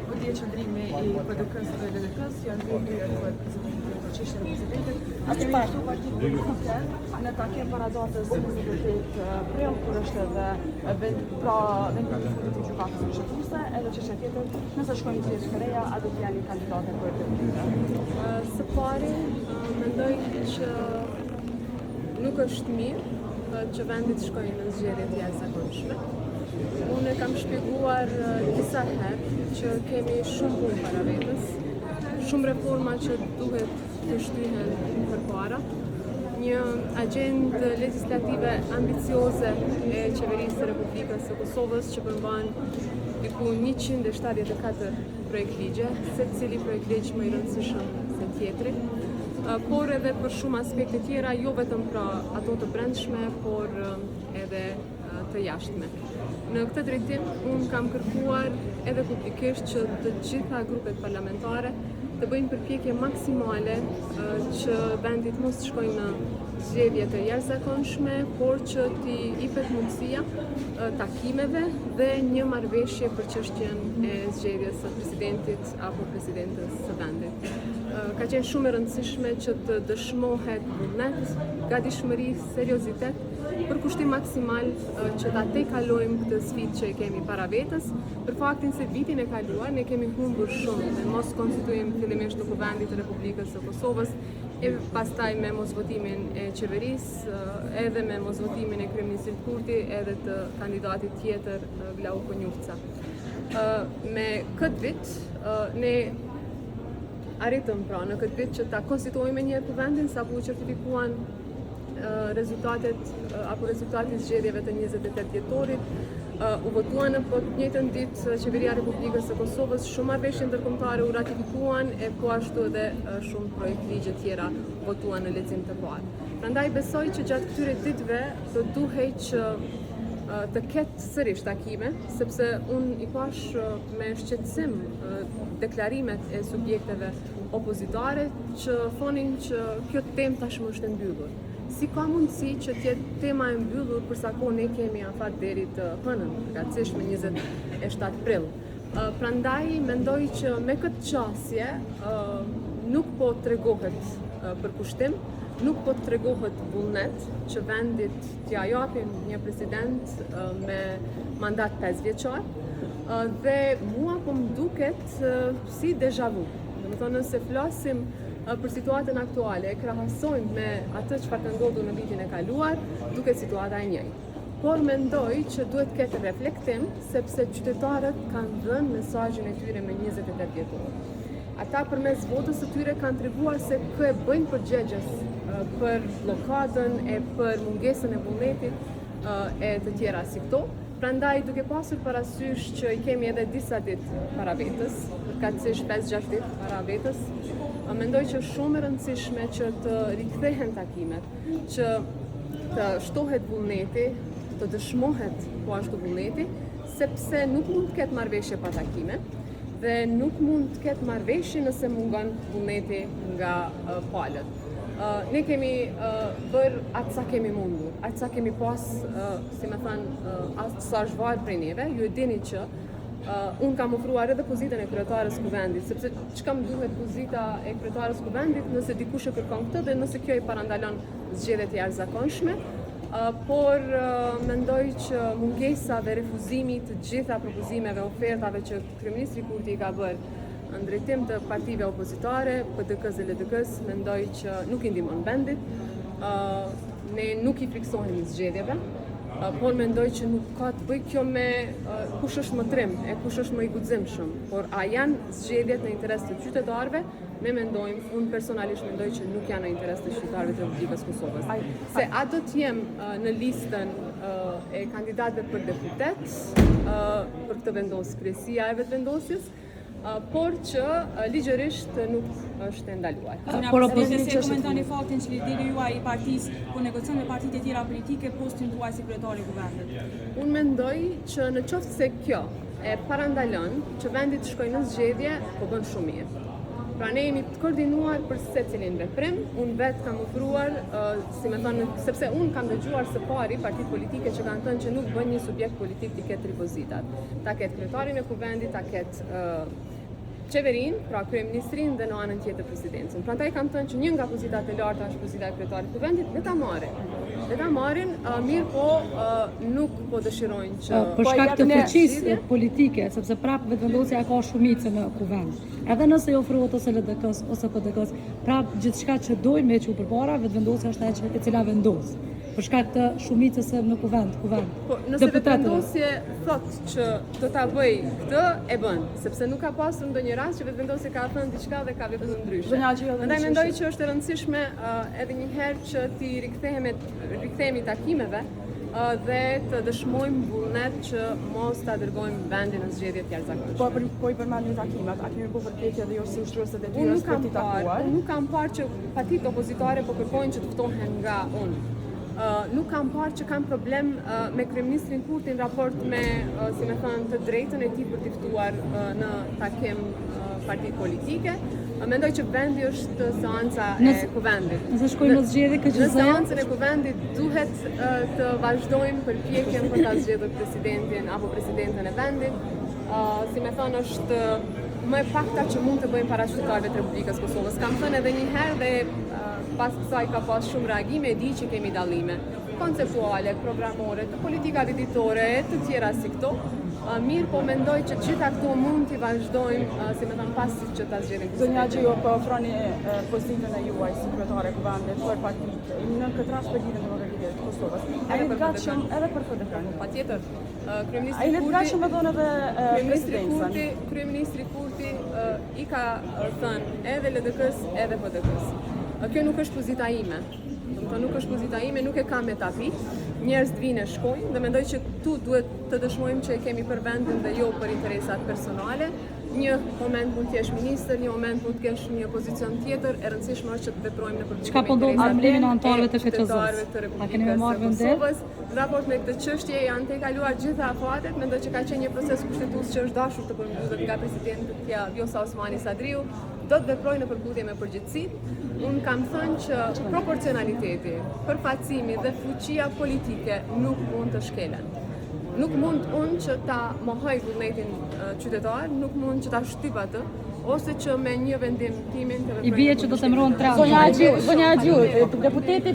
Vëdje qëndrimi i PDK-s dhe LDK-s janë bërë për çështjen e presidentit. Atë këtu Partia Demokratike në takim para datës 28 prill, kur është edhe vendi të gjykatës mbështetëse, edhe çështja tjetër, nëse shkojnë të shkreja, a do të janë kandidate për deputet? Së pari, mendoj që nuk është mirë që vendit shkojnë në zgjedhje të jashtëzakonshme. Unë kam shpjeguar disa herë që kemi shumë punë para vetës, shumë reforma që duhet të shtyhen përpara, një agendë legislative ambicioze e qeverisë së Republikës së Kosovës që përmban diku 174 projekt ligje, secili projekt ligj më i rëndësishëm se tjetri, por edhe për shumë aspekte tjera, jo vetëm pra ato të brendshme, por edhe të jashtme. Në këtë drejtim, unë kam kërkuar edhe publikisht që të gjitha grupet parlamentare të bëjnë përpjekje maksimale që vendit mos të shkojnë në zgjedhje të jashtëzakonshme, por që t'i jepet mundësia takimeve dhe një marrëveshje për çështjen e zgjedhjes së presidentit apo presidentes së vendit. Ka qenë shumë e rëndësishme që të dëshmohet vullnet, gatishmëri, seriozitet, për kushtim maksimal që ta tejkalojmë këtë sfidë që e kemi para vetës, për faktin se vitin e kaluar ne kemi humbur shumë dhe mos konstituim fillimisht në Kuvendit të Republikës së Kosovës, e pastaj me mosvotimin e qeverisë, edhe me mosvotimin e kryeministit Kurti, edhe të kandidatit tjetër Glauko Njufca. Me këtë vit ne arritëm pra në këtë vit që ta konstituojmë një Kuvendin sapo u certifikuan rezultati i zgjedhjeve të 28 dhjetorit, u votuan në të njëjtën ditë Qeveria e Republikës së Kosovës, shumë marrëveshje ndërkombëtare u ratifikuan e po ashtu edhe shumë projekt ligje tjera votuan në lexim të parë. Prandaj besoj që gjatë këtyre ditëve do duhej që të ketë sërish takime, sepse unë i pash me shqetësim deklarimet e subjekteve opozitare që thonin që kjo temë tashmë është e mbyllur. Si ka mundësi që tjetë tema e mbyllur përsa kohë ne kemi afat deri të hënën, përkatësisht me 27 prill. Prandaj mendoj që me këtë qasje nuk po tregohet përkushtim, nuk po tregohet vullnet që vendit t'ja japin një president me mandat 5 vjeçar dhe mua po më duket si deja vu. Domethënë nëse flasim për situatën aktuale, e krahasojmë me atë çfarë ka ndodhur në vitin e kaluar, duket situata e njëjtë. Por mendoj që duhet ketë reflektim, sepse qytetarët kanë dhënë mesazhin e tyre me 28 dhjetor. Ata përmes votës së tyre kanë treguar se kë e bëjnë përgjegjës për blokadën e për mungesën e vullnetit e të tjera si këto. Prandaj duke pasur parasysh që i kemi edhe disa ditë para vetës, përkatësisht 5-6 ditë para vetës, mendoj që shumë e rëndësishme që të rikthehen takimet, që të shtohet vullneti, të dëshmohet po ashtu vullneti, sepse nuk mund të ketë marrëveshje pa takime dhe nuk mund të ketë marrëveshje nëse mungon vullneti nga palët. Ne kemi bërë atë sa kemi mundur, atë sa kemi pas, si me thënë, atë sa është varë prej neve, ju e dini që unë kam ofruar edhe pozitën e kryetarës Kuvendit, sepse çka më duhet pozita e kryetarës Kuvendit nëse dikush e kërkon këtë dhe nëse kjo i parandalon zgjedhjet e jashtëzakonshme, por mendoj që mungesa dhe refuzimi të gjitha propozimeve, ofertave që kryeministri Kurti i ka bërë në drejtim të partive opozitare, PDK-s dhe LDK-s, mendoj që nuk i ndihmon vendit, ne nuk i friksohemi zgjedhjeve, por mendoj që nuk ka të bëjë kjo me kush është më trim e kush është më i guximshëm, por a janë zgjedhjet në interes të qytetarëve? Ne mendojmë, unë personalisht mendoj që nuk janë në interes të qytetarëve të Republikës Kosovës. Se a do të jem në listën e kandidatëve për deputet, për këtë vendosje, kryesia e vetvendosjes, por që ligjërisht nuk është ndaluar. Por opozitës e komentoni faktin që lideri juaj i partisë po negocion me partitë e tjera politike postin tuaj si kryetari i kuvendit. Unë mendoj që në qoftë se kjo e parandalon që vendi të shkojë në zgjedhje, po bën shumë mirë. Pra ne jemi të koordinuar për secilin veprim. Unë vetë kam ofruar, si me thënë, sepse unë kam dëgjuar së pari partitë politike që kanë thënë që nuk bën një subjekt politik të ketë ripozitat. Ta ketë kryetarin e kuvendit, ta ketë qeverin, pra kryeministrin dhe në anën tjetër presidencën. Prandaj kam thënë që një nga pozitat e larta është pozita e kryetarit të kuvendit, le ta marrin, mirë po nuk po dëshirojnë që për shkak të fuqisë politike, sepse prapë vetëvendosja ka shumicë në kuvend. Edhe nëse i ofrohet ose LDK-s ose PDK-s, prapë gjithçka që dojnë me çu përpara, vetëvendosja është ajo e cila vendos. Për shkak të shumicës në kuvend. Po, nëse vetëvendosje thotë që do ta bëj këtë, e bën, sepse nuk ka pasur ndonjë rast që vetëvendosja ka thënë diçka dhe ka vepruar ndryshe. Prandaj mendoj që është e rëndësishme edhe një herë që ti rikthehemi takimeve dhe të dëshmojmë vullnet që mos ta dërgojmë vendin në zgjedhje të jashtëzakonshme. Po i përmendni takimet, a kemi bërë përpjekje dhe jo si ushtruese detyrës për t'i takuar? Unë nuk kam parë që partitë opozitare po kërkojnë që të ftohen nga unë. Nuk kam parë që kam problem me kryeministrin Kurti në raport me, si me thënë, të drejtën e tij për t'i ftuar në takim partitë politike. Mendoj që vendi është seanca e kuvendit. Nëse shkojmë në zgjedhje KQZ-ja, në seancën e kuvendit duhet të vazhdojmë përpjekjen për ta zgjedhur presidentin apo presidenten e vendit. Si me thënë, është më e pakta që mund të bëjmë para qytetarëve të Republikës Kosovës. Kam thënë edhe një herë dhe pas kësaj ka pas shumë reagime, e di që kemi dallime konceptuale, programore, të politikat editore, të tjera si këto. Mirë, po mendoj që gjitha këto mund t'i vazhdojmë, si me thënë, pasi që ta zgjedhim. Zonja Gjejo, po ofroni pozitën e juaj si kryetare kuvendit për partitë në këtë rast për lidhjen me Republikën e Kosovës. Ai të gatshëm edhe për FDK-n. Patjetër. Ai të gatshëm edhe edhe presidencën. Kryeministri Kurti i ka thënë edhe LDK-s edhe PDK-s. Kjo nuk është pozita ime. Nuk është pozita ime, nuk e kam me tapi. Njerëz vinë e shkojnë dhe mendoj që tu duhet të dëshmojmë që e kemi për vendin dhe jo për interesat personale. Një moment mund t'jesh ministër, një moment mund t'kesh një pozicion tjetër, e rëndësishme është që të veprojmë në përputhje çka po ndodh me mbledhjen e anëtarëve të KQZ-s? A keni marrë vendim? Raport me këtë çështje janë të kaluar gjitha afatet, mendoj që ka qenë një proces kushtetues që është dashur të përmbyllet nga presidentja Vjosa Osmani Sadriu, do të veprojë në përputhje me përgjithësitë. Unë kam thënë që proporcionaliteti, përfaqësimi dhe fuqia politike nuk mund të shkelen. Nuk mund unë që ta mohoj vullnetin qytetar, nuk mund që ta shtyp atë, ose që me një vendim timin të veprojë. I bie që do të emërohen traumë. Zonja Gjiu, deputeti